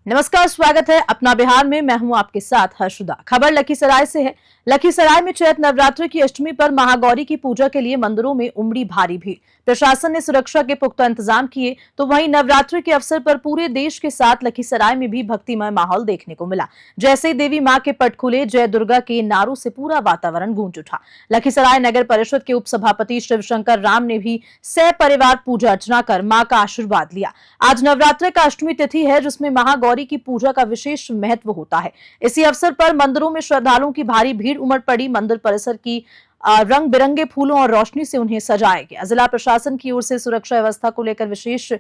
नमस्कार, स्वागत है अपना बिहार में। मैं हूं आपके साथ हर्षदा। खबर लखीसराय से है। लखीसराय में चैत नवरात्र की अष्टमी पर महागौरी की पूजा के लिए मंदिरों में उमड़ी भारी भीड़। प्रशासन ने सुरक्षा के पुख्ता इंतजाम किए, तो वहीं नवरात्र के अवसर पर पूरे देश के साथ लखीसराय में भी भक्तिमय माहौल देखने को मिला। जैसे ही देवी मां के पट खुले, जय दुर्गा के नारों से पूरा वातावरण गूंज उठा। लखीसराय नगर परिषद के उपसभापति शिवशंकर राम ने भी सपरिवार पूजा अर्चना कर मां का आशीर्वाद लिया। आज नवरात्र का अष्टमी तिथि है, जिसमें महागौरी की पूजा का विशेष महत्व होता है। इसी अवसर पर मंदिरों में श्रद्धालुओं की भारी भीड़ उमड़ पड़ी। मंदिर परिसर की रंग बिरंगे फूलों और रोशनी से उन्हें सजाया गया। जिला प्रशासन की ओर से सुरक्षा व्यवस्था को लेकर विशेष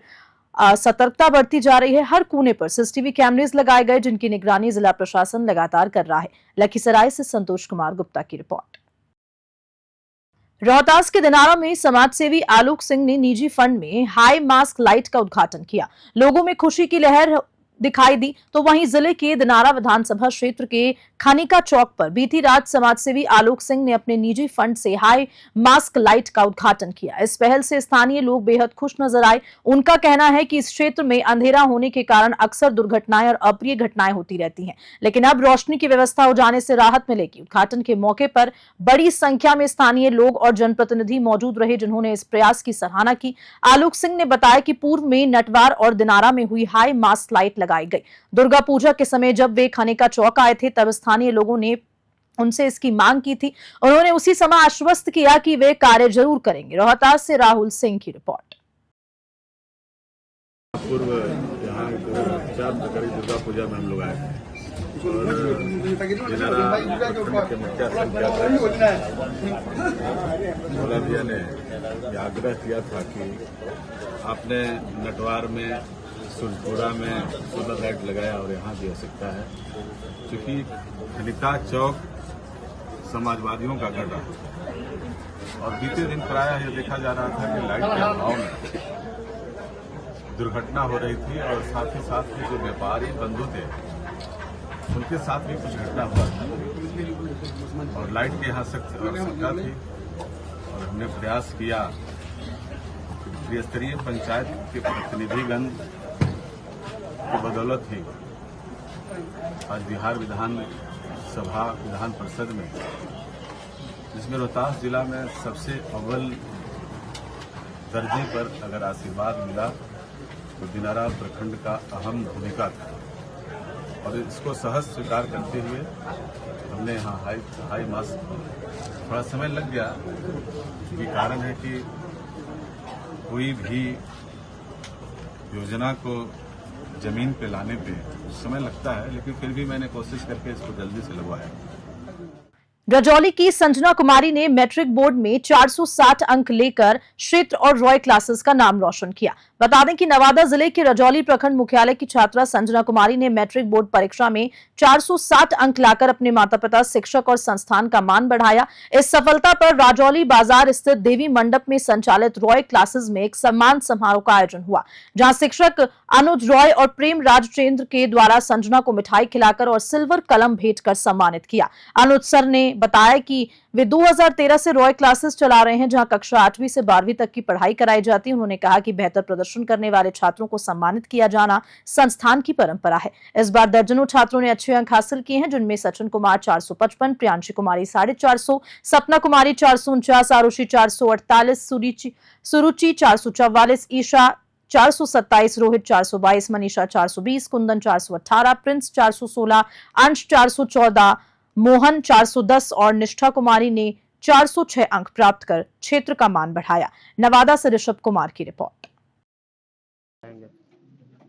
सतर्कता बरती जा रही है। हर कोने पर सीसीटीवी कैमरेज लगाए गए, जिनकी निगरानी जिला प्रशासन लगातार कर रहा है। लखीसराय से संतोष कुमार गुप्ता की रिपोर्ट। रोहतास के दिनारा में समाजसेवी आलोक सिंह ने निजी फंड में हाई मास्क लाइट का उद्घाटन किया। लोगों में खुशी की लहर दिखाई दी। तो वहीं जिले के दिनारा विधानसभा क्षेत्र के खनिका चौक पर बीती रात समाजसेवी आलोक सिंह ने अपने निजी फंड से हाई मास्क लाइट का उद्घाटन किया। इस पहल से स्थानीय लोग बेहद खुश नजर आए। उनका कहना है कि इस क्षेत्र में अंधेरा होने के कारण अक्सर दुर्घटनाएं और अप्रिय घटनाएं होती रहती हैं, लेकिन अब रोशनी की व्यवस्था हो जाने से राहत मिलेगी। उद्घाटन के मौके पर बड़ी संख्या में स्थानीय लोग और जनप्रतिनिधि मौजूद रहे, जिन्होंने इस प्रयास की सराहना की। आलोक सिंह ने बताया कि पूर्व में नटवार और दिनारा में हुई हाई मास्क लाइट लगाई गई। दुर्गा पूजा के समय जब वे खनिका चौक आए थे, तब स्थानीय लोगों ने उनसे इसकी मांग की थी। उन्होंने उसी समय आश्वस्त किया कि वे कार्य जरूर करेंगे। रोहतास से राहुल सिंह की रिपोर्ट। पूर्व यहाँ 4 करीब दुर्गा पूजा में हम लोग आए और भोला भैया ने आग्रह किया था कि आपने नटवार में, सुरपुरा में सोलर लाइट लगाया और यहाँ भी आवश्यकता है, क्योंकि खनिका चौक समाजवादियों का गढ़ है और बीते दिन प्रायः यह देखा जा रहा था कि लाइट के अभाव में दुर्घटना हो रही थी और साथ ही साथ जो व्यापारी बंधु थे उनके साथ भी कुछ घटना हुआ था और लाइट की यहाँ सख्त आवश्यकता थी। और हमने प्रयास किया, त्रिस्तरीय पंचायत के प्रतिनिधिगण की बदौलत ही आज बिहार विधान परिषद में, जिसमें रोहतास जिला में सबसे अव्वल दर्जे पर अगर आशीर्वाद मिला तो दिनारा प्रखंड का अहम भूमिका था और इसको सहज स्वीकार करते हुए हमने यहाँ हाई मास्क, थोड़ा समय लग गया। ये कारण है कि कोई भी योजना को जमीन पे लाने पे समय लगता है, लेकिन फिर भी मैंने कोशिश करके इसको जल्दी से लगवाया। रजौली की संजना कुमारी ने मैट्रिक बोर्ड में 460 अंक लेकर क्षेत्र और रॉय क्लासेस का नाम रोशन किया। बता दें कि नवादा जिले के रजौली प्रखंड मुख्यालय की छात्रा संजना कुमारी ने मैट्रिक बोर्ड परीक्षा में 460 अंक लाकर अपने माता पिता, शिक्षक और संस्थान का मान बढ़ाया। इस सफलता पर राजौली बाजार स्थित देवी मंडप में संचालित रॉय क्लासेस में एक सम्मान समारोह का आयोजन हुआ, जहां शिक्षक अनुज रॉय और प्रेम राजचंद्र के द्वारा संजना को मिठाई खिलाकर और सिल्वर कलम भेंट कर सम्मानित किया। अनुज सर ने बताया कि वे 2013 से रॉय क्लासेस चला रहे हैं, जहां कक्षा 8वीं से 12वीं तक की पढ़ाई कराई जाती है। उन्होंने कहा कि बेहतर प्रदर्शन करने वाले छात्रों को सम्मानित किया जाना संस्थान की परंपरा है। इस बार दर्जनों छात्रों ने अच्छे अंक हासिल किए हैं, जिनमें सचिन कुमार 455, प्रियांशी कुमारी 450, सपना कुमारी 449, आरुषि 448, सुरुचि 444, ईशा 427, रोहित 422, मनीषा 420, कुंदन 418, प्रिंस 416, अंश 414, मोहन 410 और निष्ठा कुमारी ने 406 अंक प्राप्त कर क्षेत्र का मान बढ़ाया। नवादा से ऋषभ कुमार की रिपोर्ट।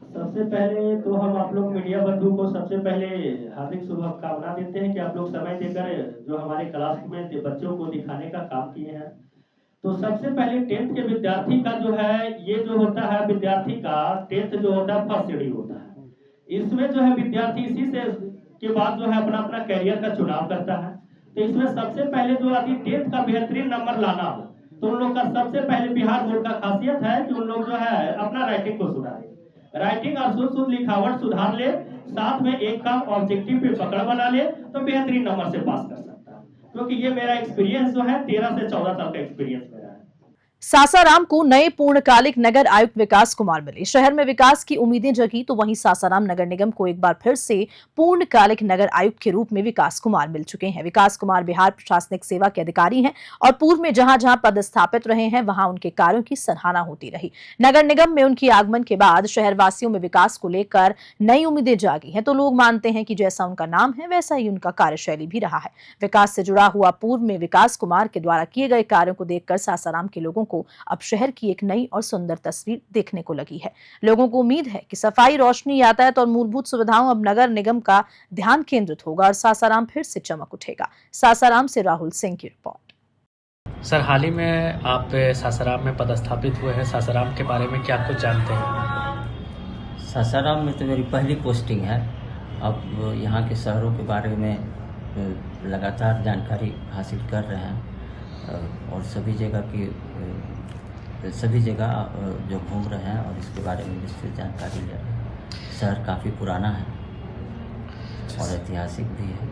सबसे पहले तो हम आप लोग मीडिया बंधु को सबसे पहले हार्दिक शुभकामना देते हैं कि आप लोग समय देकर जो हमारे क्लास में बच्चों को दिखाने का काम किए हैं। तो सबसे पहले 10th के विद्यार्थी का जो है, ये जो होता है विद्यार्थी का 10th जो होता है फर्स्ट शेड्यूल होता है। इसमें जो है विद्यार्थी इसी से के बाद जो है अपना अपना कैरियर का चुनाव करता है। तो इसमें सबसे पहले जो यदि 10th का बेहतरीन नंबर लाना हो तो उन लोग का सबसे पहले बिहार बोर्ड का खासियत है कि उन लोग जो है अपना राइटिंग को सुधारे, राइटिंग और शुद्ध लिखावट सुधार ले, साथ में एक का ऑब्जेक्टिव पे पकड़ बना ले तो बेहतरीन नंबर से पास कर सकता है। क्योंकि ये मेरा एक्सपीरियंस जो है 13 से 14 साल का एक्सपीरियंस मेरा है। सासाराम को नए पूर्णकालिक नगर आयुक्त विकास कुमार मिले। शहर में विकास की उम्मीदें जगी तो वहीं सासाराम नगर निगम को एक बार फिर से पूर्णकालिक नगर आयुक्त के रूप में विकास कुमार मिल चुके हैं। विकास कुमार बिहार प्रशासनिक सेवा के अधिकारी हैं और पूर्व में जहां जहां पदस्थापित रहे हैं वहां उनके कार्यों की सराहना होती रही। नगर निगम में उनके आगमन के बाद शहरवासियों में विकास को लेकर नई उम्मीदें जागी हैं तो लोग मानते हैं कि जैसा उनका नाम है वैसा ही उनका कार्यशैली भी रहा है। विकास से जुड़ा हुआ पूर्व में विकास कुमार के द्वारा किए गए कार्यों को देखकर सासाराम के लोगों को अब शहर की एक नई और सुंदर तस्वीर देखने को लगी है। लोगों को उम्मीद है कि सफाई, रोशनी, यातायात और मूलभूत सुविधाओं अब नगर निगम का ध्यान केंद्रित होगा और सासाराम फिर से चमक उठेगा। सासाराम से राहुल सिंह की रिपोर्ट। सर, हाल ही में आप सासाराम में पदस्थापित हुए हैं। सासाराम के बारे में क्या कुछ जानते हैं? सासाराम में तो मेरी पहली पोस्टिंग है। अब यहाँ के शहरों के बारे में लगातार जानकारी हासिल कर रहे हैं और सभी जगह जो घूम रहे हैं और इसके बारे में विस्तृत जानकारी ले रहे हैं। शहर काफ़ी पुराना है और ऐतिहासिक भी है।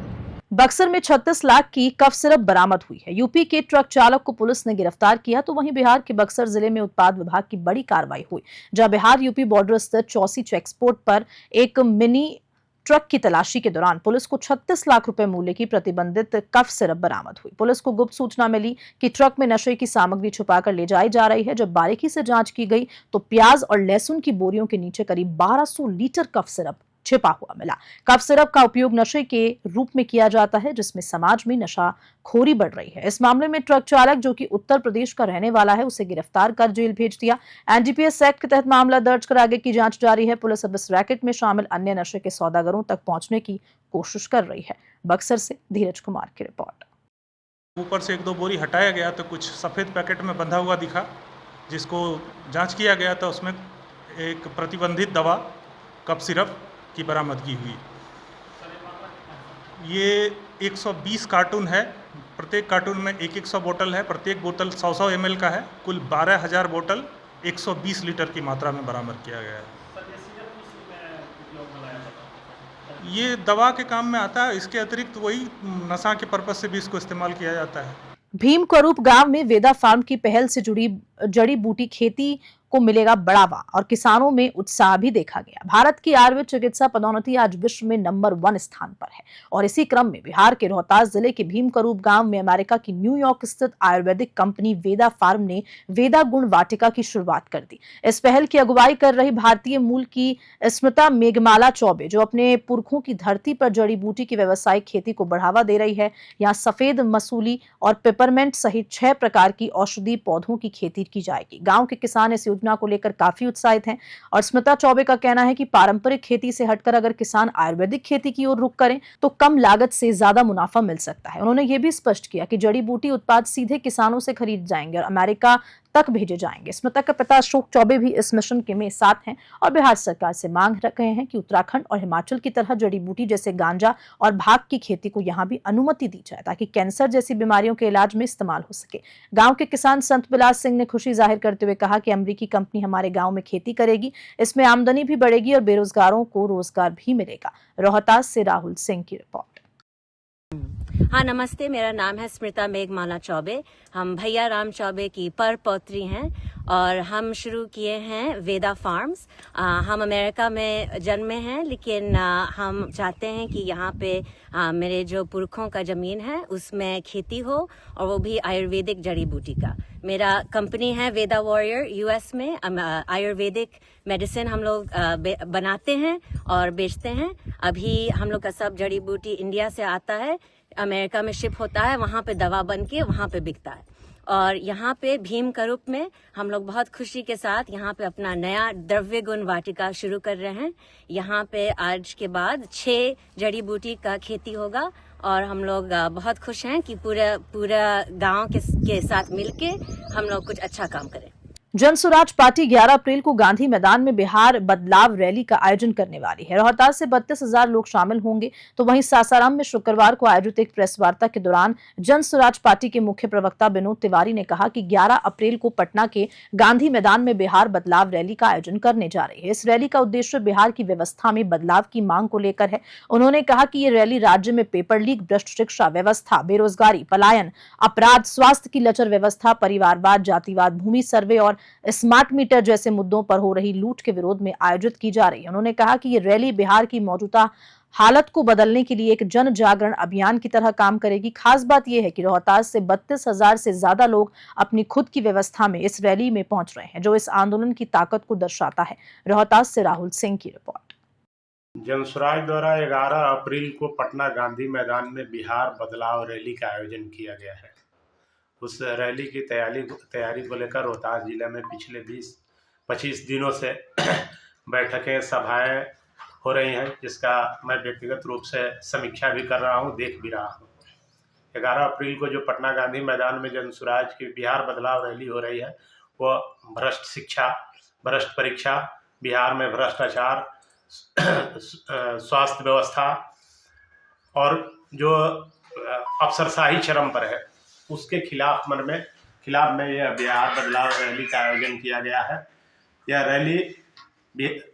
बक्सर में 36 लाख की कफ सिरप बरामद हुई है। यूपी के ट्रक चालक को पुलिस ने गिरफ्तार किया तो वहीं बिहार के बक्सर जिले में उत्पाद विभाग की बड़ी कार्रवाई हुई, जहां बिहार यूपी बॉर्डर स्थित चौसी चेकपोस्ट पर एक मिनी ट्रक की तलाशी के दौरान पुलिस को 36 लाख रुपए मूल्य की प्रतिबंधित कफ सिरप बरामद हुई। पुलिस को गुप्त सूचना मिली कि ट्रक में नशे की सामग्री छुपाकर ले जाई जा रही है। जब बारीकी से जांच की गई तो प्याज और लहसुन की बोरियों के नीचे करीब 1200 लीटर कफ सिरप छिपा हुआ मिला। कफ सिरप का उपयोग नशे के रूप में किया जाता है, जिसमें समाज में नशाखोरी बढ़ रही है। इस मामले में ट्रक चालक, जो कि उत्तर प्रदेश का रहने वाला है, उसे गिरफ्तार कर जेल भेज दिया। एनडीपीएस एक्ट के तहत मामला दर्ज कर आगे की जांच जारी है। पुलिस अब इस रैकेट में शामिल अन्य नशे के सौदागरों तक पहुंचने की कोशिश कर रही है। बक्सर से धीरज कुमार की रिपोर्ट। ऊपर से 1-2 बोरी हटाया गया तो कुछ सफ़ेद पैकेट में बंधा हुआ दिखा, जिसको जांच किया गया तो उसमें एक प्रतिबंधित दवा कफ सिरप की बरामदगी हुई। ये 120 कार्टून है। प्रत्येक कार्टून में 100 बोतल है। प्रत्येक बोतल 100 ml का है। कुल 12,000 बोतल 120 लीटर की मात्रा में बरामद किया गया है। ये दवा के काम में आता है। इसके अतिरिक्त वही नशा के पर्पज से भी इसको इस्तेमाल किया जाता है। भीम करूप गांव में वेदा फार्म की पहल से जुड़ी जड़ी बूटी खेती को मिलेगा बढ़ावा और किसानों में उत्साह भी देखा गया। भारत की आयुर्वेद चिकित्सा पदोन्नति आज विश्व में नंबर 1 स्थान पर है और इसी क्रम में बिहार के रोहतास जिले के भीम करूप गांव में अमेरिका की न्यूयॉर्क स्थित आयुर्वेदिक कंपनी वेदा फार्म ने वेदा गुण वाटिका की शुरुआत कर दी। इस पहल की अगुवाई कर रही भारतीय मूल की स्मृता मेघमाला चौबे, जो अपने पुरखों की धरती पर जड़ी बूटी की व्यावसायिक खेती को बढ़ावा दे रही है। यहाँ सफेद मसूली और पेपरमेंट सहित 6 प्रकार की औषधि पौधों की खेती की जाएगी। गाँव के किसान इस योजना को लेकर काफी उत्साहित हैं और स्मिता चौबे का कहना है कि पारंपरिक खेती से हटकर अगर किसान आयुर्वेदिक खेती की ओर रुख करें तो कम लागत से ज्यादा मुनाफा मिल सकता है। उन्होंने ये भी स्पष्ट किया कि जड़ी बूटी उत्पाद सीधे किसानों से खरीद जाएंगे और अमेरिका तक भेजे जाएंगे। स्मिता के पिता अशोक चौबे भी इस मिशन के में साथ हैं और बिहार सरकार से मांग रहे हैं कि उत्तराखंड और हिमाचल की तरह जड़ी बूटी जैसे गांजा और भांग की खेती को यहां भी अनुमति दी जाए ताकि कैंसर जैसी बीमारियों के इलाज में इस्तेमाल हो सके। गांव के किसान संत बिलास सिंह ने खुशी जाहिर करते हुए कहा कि अमेरिकी कंपनी हमारे गांव में खेती करेगी, इसमें आमदनी भी बढ़ेगी और बेरोजगारों को रोजगार भी मिलेगा। रोहतास से राहुल सिंह की रिपोर्ट। हाँ, नमस्ते। मेरा नाम है स्मृता मेघमाला चौबे। हम भैया राम चौबे की पर पौत्री हैं और हम शुरू किए हैं वेदा फार्म्स। हम अमेरिका में जन्मे हैं, लेकिन हम चाहते हैं कि यहाँ पे मेरे जो पुरखों का ज़मीन है उसमें खेती हो और वो भी आयुर्वेदिक जड़ी बूटी का। मेरा कंपनी है वेदा वॉरियर यूएस में। आयुर्वेदिक मेडिसिन हम लोग बनाते हैं और बेचते हैं। अभी हम लोग का सब जड़ी बूटी इंडिया से आता है, अमेरिका में शिप होता है, वहाँ पे दवा बन के वहाँ पे बिकता है। और यहाँ पे भीम करूप में हम लोग बहुत खुशी के साथ यहाँ पे अपना नया द्रव्य गुण वाटिका शुरू कर रहे हैं। यहाँ पे आज के बाद 6 जड़ी बूटी का खेती होगा और हम लोग बहुत खुश हैं कि पूरा गांव के साथ मिलके हम लोग कुछ अच्छा काम करें। जन स्वराज पार्टी 11 अप्रैल को गांधी मैदान में बिहार बदलाव रैली का आयोजन करने वाली है। रोहतास से 32,000 लोग शामिल होंगे, तो वहीं सासाराम में शुक्रवार को आयोजित एक प्रेस वार्ता के दौरान जन स्वराज पार्टी के मुख्य प्रवक्ता विनोद तिवारी ने कहा कि 11 अप्रैल को पटना के गांधी मैदान में बिहार बदलाव रैली का आयोजन करने जा रही है। इस रैली का उद्देश्य बिहार की व्यवस्था में बदलाव की मांग को लेकर है। उन्होंने कहा कि ये रैली राज्य में पेपर लीक, भ्रष्ट शिक्षा व्यवस्था, बेरोजगारी, पलायन, अपराध, स्वास्थ्य की लचर व्यवस्था, परिवारवाद, जातिवाद, भूमि सर्वे और स्मार्ट मीटर जैसे मुद्दों पर हो रही लूट के विरोध में आयोजित की जा रही है। उन्होंने कहा कि ये रैली बिहार की मौजूदा हालत को बदलने के लिए एक जन जागरण अभियान की तरह काम करेगी। खास बात यह है कि रोहतास से 32,000 से ज्यादा लोग अपनी खुद की व्यवस्था में इस रैली में पहुंच रहे हैं, जो इस आंदोलन की ताकत को दर्शाता है। रोहतास से राहुल सिंह की रिपोर्ट। जनसुराज द्वारा 11 अप्रैल को पटना गांधी मैदान में बिहार बदलाव रैली का आयोजन किया गया है। उस रैली की तैयारी को लेकर रोहतास जिले में पिछले 20-25 दिनों से बैठकें, सभाएं हो रही हैं, जिसका मैं व्यक्तिगत रूप से समीक्षा भी कर रहा हूं, देख भी रहा हूं। 11 अप्रैल को जो पटना गांधी मैदान में जनसुराज की बिहार बदलाव रैली हो रही है, वो भ्रष्ट शिक्षा, भ्रष्ट परीक्षा, बिहार में भ्रष्टाचार, स्वास्थ्य व्यवस्था और जो अफसरशाही चरम पर है, उसके खिलाफ में यह बिहार बदलाव रैली का आयोजन किया गया है। यह रैली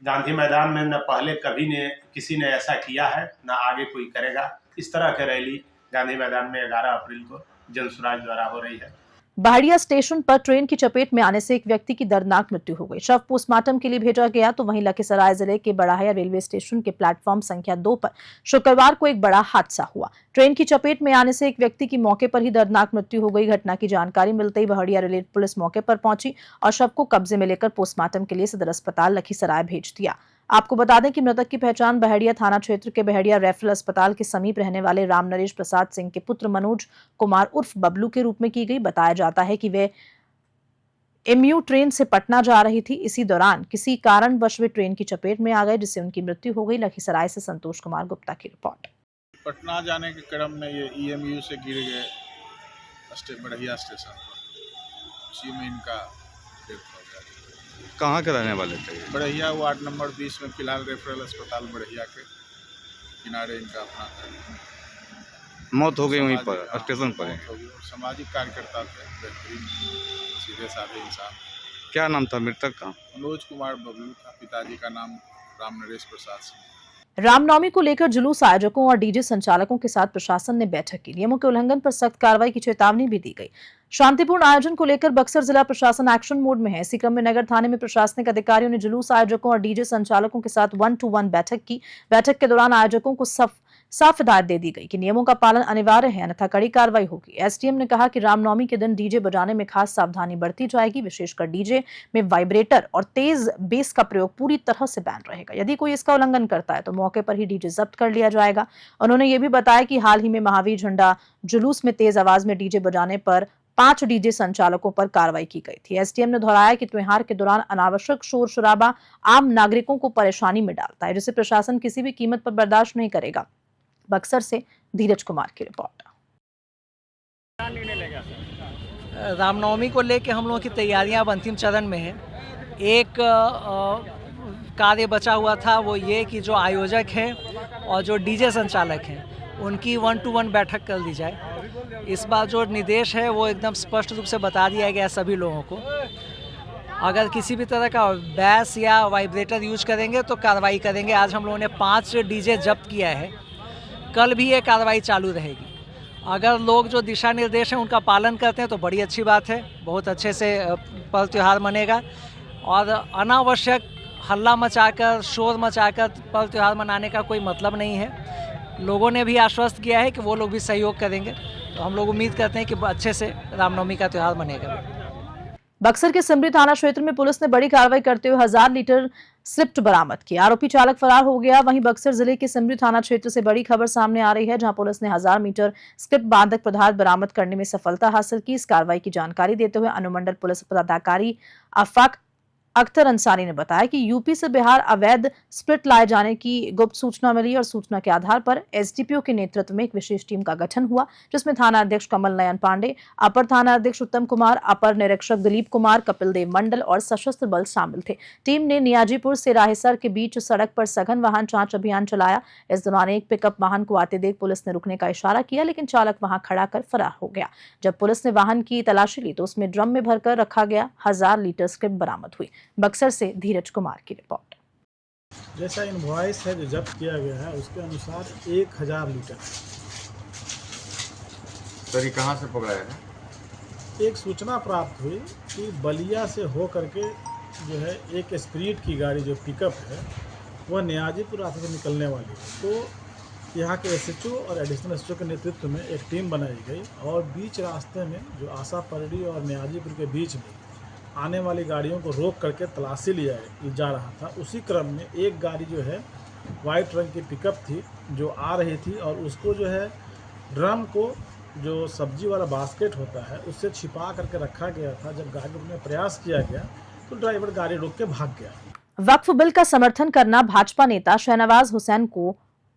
गांधी मैदान में न पहले कभी ने किसी ने ऐसा किया है, न आगे कोई करेगा। इस तरह की रैली गांधी मैदान में 11 अप्रैल को जनसुराज द्वारा हो रही है। बहड़िया स्टेशन पर ट्रेन की चपेट में आने से एक व्यक्ति की दर्दनाक मृत्यु हो गई। शव पोस्टमार्टम के लिए भेजा गया, तो वहीं लखीसराय जिले के बड़ाया रेलवे स्टेशन के प्लेटफॉर्म संख्या 2 पर शुक्रवार को एक बड़ा हादसा हुआ। ट्रेन की चपेट में आने से एक व्यक्ति की मौके पर ही दर्दनाक मृत्यु हो गई। घटना की जानकारी मिलते ही बहड़िया रेलवे पुलिस मौके पर पहुंची और शव को कब्जे में लेकर पोस्टमार्टम के लिए सदर अस्पताल लखीसराय भेज दिया। आपको बता दें कि मृतक की पहचान बहड़िया थाना क्षेत्र के बहड़िया रेफरल अस्पताल के समीप रहने वाले राम नरेश प्रसाद सिंह के पुत्र मनोज कुमार उर्फ बबलू के रूप में की गई। बताया जाता है कि वे एमयू ट्रेन से पटना जा रही थी। इसी दौरान किसी कारणवश वे ट्रेन की चपेट में आ गए, जिससे उनकी मृत्यु हो गई। लखीसराय से संतोष कुमार गुप्ता की रिपोर्ट। पटना जाने के क्रम में ये EMU से गिर गए बड़हिया स्टेशन पर, उसी में इनका डेथ हो गया। कहाँ के रहने वाले थे? बड़हिया वार्ड नंबर 20 में, फिलहाल रेफरल अस्पताल बड़हिया के किनारे इनका अपना मौत हो गई वहीं पर स्टेशन पर। सामाजिक कार्यकर्ता थे, बेहतरीन सीधे साधे इंसान। क्या नाम था मृतक का? मनोज कुमार बबलू था, पिताजी का नाम राम नरेश प्रसाद सिंह। रामनवमी को लेकर जुलूस आयोजकों और डीजे संचालकों के साथ प्रशासन ने बैठक की। नियमों के उल्लंघन पर सख्त कार्रवाई की चेतावनी भी दी गई। शांतिपूर्ण आयोजन को लेकर बक्सर जिला प्रशासन एक्शन मोड में है। इसी क्रम में नगर थाने में प्रशासनिक अधिकारियों ने जुलूस आयोजकों और डीजे संचालकों के साथ 1-to-1 बैठक की। बैठक के दौरान आयोजकों को साफ हिदायत दे दी गई कि नियमों का पालन अनिवार्य है, अन्यथा कड़ी कार्रवाई होगी। एसडीएम ने कहा कि रामनवमी के दिन डीजे बजाने में खास सावधानी बरती जाएगी। विशेषकर डीजे में वाइब्रेटर और तेज बेस का प्रयोग पूरी तरह से बैन रहेगा। यदि कोई इसका उल्लंघन करता है तो मौके पर ही डीजे जब्त कर लिया जाएगा। उन्होंने ये भी बताया कि हाल ही में महावीर झंडा जुलूस में तेज आवाज में डीजे बजाने पर 5 डीजे संचालकों पर कार्रवाई की गई थी। एसडीएम ने दोहराया कि त्योहार के दौरान अनावश्यक शोर शराबा आम नागरिकों को परेशानी में डालता है, जिसे प्रशासन किसी भी कीमत पर बर्दाश्त नहीं करेगा। बक्सर से धीरज कुमार की रिपोर्ट। रामनवमी को लेकर हम लोगों की तैयारियां अब अंतिम चरण में है। एक कार्य बचा हुआ था, वो ये कि जो आयोजक हैं और जो डीजे संचालक हैं उनकी 1-to-1 बैठक कर दी जाए। इस बार जो निर्देश है वो एकदम स्पष्ट रूप से बता दिया गया सभी लोगों को। अगर किसी भी तरह का बैस या वाइब्रेटर यूज करेंगे तो कार्रवाई करेंगे। आज हम लोगों ने 5 डीजे जब्त किया है, कल भी ये कार्रवाई चालू रहेगी। अगर लोग जो दिशा निर्देश हैं उनका पालन करते हैं तो बड़ी अच्छी बात है, बहुत अच्छे से पर्व त्यौहार मनेगा। और अनावश्यक हल्ला मचाकर, शोर मचाकर पर्व त्यौहार मनाने का कोई मतलब नहीं है। लोगों ने भी आश्वस्त किया है कि वो लोग भी सहयोग करेंगे, तो हम लोग उम्मीद करते हैं कि अच्छे से रामनवमी का त्यौहार मनेगा। बक्सर के सिमरी थाना क्षेत्र में पुलिस ने बड़ी कार्रवाई करते हुए 1000 लीटर स्क्रिप्ट बरामद की। आरोपी चालक फरार हो गया। वहीं बक्सर जिले के सिमरी थाना क्षेत्र से बड़ी खबर सामने आ रही है, जहां पुलिस ने 1000 मीटर स्क्रिप्ट बांधक पदार्थ बरामद करने में सफलता हासिल की। इस कार्रवाई की जानकारी देते हुए अनुमंडल पुलिस पदाधिकारी आफाक अख्तर अंसारी ने बताया कि यूपी से बिहार अवैध स्प्रिट लाए जाने की गुप्त सूचना मिली और सूचना के आधार पर एसडीपीओ के नेतृत्व में एक विशेष टीम का गठन हुआ, जिसमें थाना अध्यक्ष कमल नयन पांडे, अपर थाना अध्यक्ष उत्तम कुमार, अपर निरीक्षक दिलीप कुमार, कपिल देव मंडल और सशस्त्र बल शामिल थे। टीम ने नियाजीपुर से राहेसर के बीच सड़क पर सघन वाहन जांच अभियान चलाया। इस दौरान एक पिकअप वाहन को आते देख पुलिस ने रुकने का इशारा किया, लेकिन चालक वहां खड़ा कर फरार हो गया। जब पुलिस ने वाहन की तलाशी ली तो उसमें ड्रम में भरकर रखा गया 1000 लीटर स्क्रिप्ट बरामद हुई। बक्सर से धीरज कुमार की रिपोर्ट। जैसा इनवॉइस है जो जब्त किया गया है उसके अनुसार 1000 लीटर। सर ये कहाँ से पकड़ाया है? एक सूचना प्राप्त हुई कि बलिया से हो करके जो है एक स्प्रीट की गाड़ी जो पिकअप है वह नियाजीपुर रास्ते से निकलने वाली है। तो यहाँ के एसएचओ और एडिशनल एसएचओ के नेतृत्व में एक टीम बनाई गई और बीच रास्ते में जो आशा परडी और नियाजीपुर के बीच में आने वाली गाड़ियों को रोक करके तलाशी लिया जा रहा था। उसी क्रम में एक गाड़ी जो है वाइट रंग की पिकअप थी जो आ रही थी और उसको जो है ड्रम को जो सब्जी वाला बास्केट होता है उससे छिपा करके रखा गया था। जब गाड़ी रोकने का प्रयास किया गया तो ड्राइवर गाड़ी रोक के भाग गया। वक्फ बिल का समर्थन करना भाजपा नेता शहनवाज हुसैन को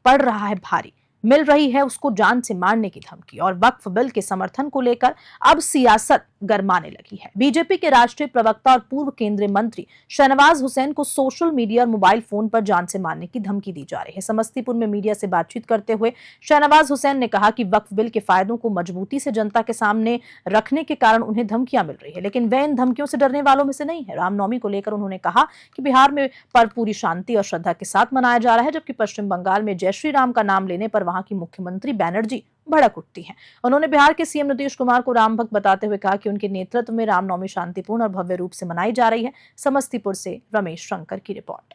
पड़ रहा है भारी। मिल रही है उसको जान से मारने की धमकी और वक्फ बिल के समर्थन को लेकर अब सियासत गरमाने लगी है। बीजेपी के राष्ट्रीय प्रवक्ता और पूर्व केंद्रीय मंत्री शहनवाज हुसैन को सोशल मीडिया और मोबाइल फोन पर जान से मारने की धमकी दी जा रही है। समस्तीपुर में मीडिया से बातचीत करते हुए शहनवाज हुसैन ने कहा कि वक्फ बिल के फायदों को मजबूती से जनता के सामने रखने के कारण उन्हें धमकियां मिल रही है, लेकिन वे इन धमकियों से डरने वालों में से नहीं है। रामनवमी को लेकर उन्होंने कहा कि बिहार में पर्व पूरी शांति और श्रद्धा के साथ मनाया जा रहा है, जबकि पश्चिम बंगाल में जय श्री राम का नाम लेने पर वहां की मुख्यमंत्री बनर्जी भड़क उठती हैं। उन्होंने बिहार के सीएम नीतीश कुमार को राम भक्त बताते हुए कहा कि उनके नेतृत्व में रामनवमी शांतिपूर्ण और भव्य रूप से मनाई जा रही है। समस्तीपुर से रमेश शंकर की रिपोर्ट।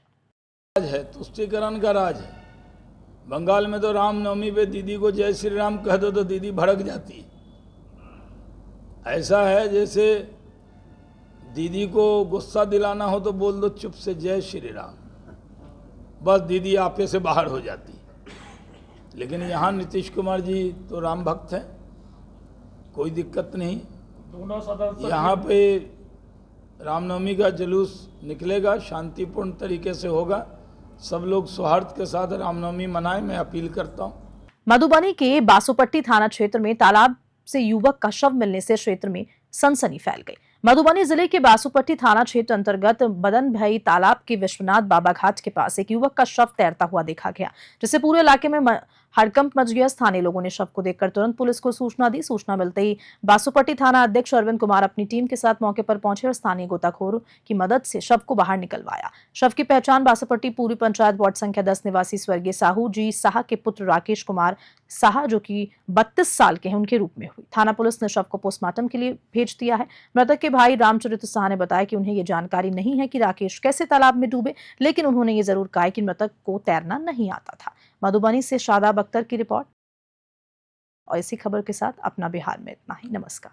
राज है, तुष्टीकरण का राज है। बंगाल में तो रामनवमी पे दीदी को जय श्री राम कह दो तो दीदी भड़क जाती है। ऐसा है जैसे दीदी को गुस्सा दिलाना हो तो बोल दो चुप से जय श्री राम, बस दीदी आपे से बाहर हो जाती। लेकिन यहाँ नीतीश कुमार जी तो राम भक्त हैं, कोई दिक्कत नहीं। यहाँ पे रामनवमी का जुलूस निकलेगा, शांतिपूर्ण तरीके से होगा। सब लोग सौहार्द के साथ रामनवमी मनाएं, मैं अपील करता हूँ। मधुबनी के बासोपट्टी थाना क्षेत्र में तालाब से युवक का शव मिलने से क्षेत्र में सनसनी फैल गई। मधुबनी जिले के बासोपट्टी थाना क्षेत्र अंतर्गत बदन भाई तालाब के विश्वनाथ बाबा घाट के पास एक युवक का शव तैरता हुआ देखा गया, जिससे पूरे इलाके में हड़कंप मच गया। स्थानीय लोगों ने शव को देखकर तुरंत पुलिस को सूचना दी। सूचना मिलते ही बासोपट्टी थाना अध्यक्ष अरविंद कुमार अपनी टीम के साथ मौके पर पहुंचे और स्थानीय गोताखोर की मदद से शव को बाहर निकलवाया। शव की पहचान बासोपट्टी पूर्वी पंचायत वार्ड संख्या 10 निवासी स्वर्गीय साहू जी साहा के पुत्र राकेश कुमार साहा, जो कि 32 साल के हैं, उनके रूप में हुई। थाना पुलिस ने शव को पोस्टमार्टम के लिए भेज दिया है। मृतक के भाई रामचरित्र साहा ने बताया कि उन्हें ये जानकारी नहीं है कि राकेश कैसे तालाब में डूबे, लेकिन उन्होंने ये जरूर कहा कि मृतक को तैरना नहीं आता था। मधुबनी से शादाब अख्तर की रिपोर्ट। और इसी खबर के साथ अपना बिहार में इतना ही। नमस्कार।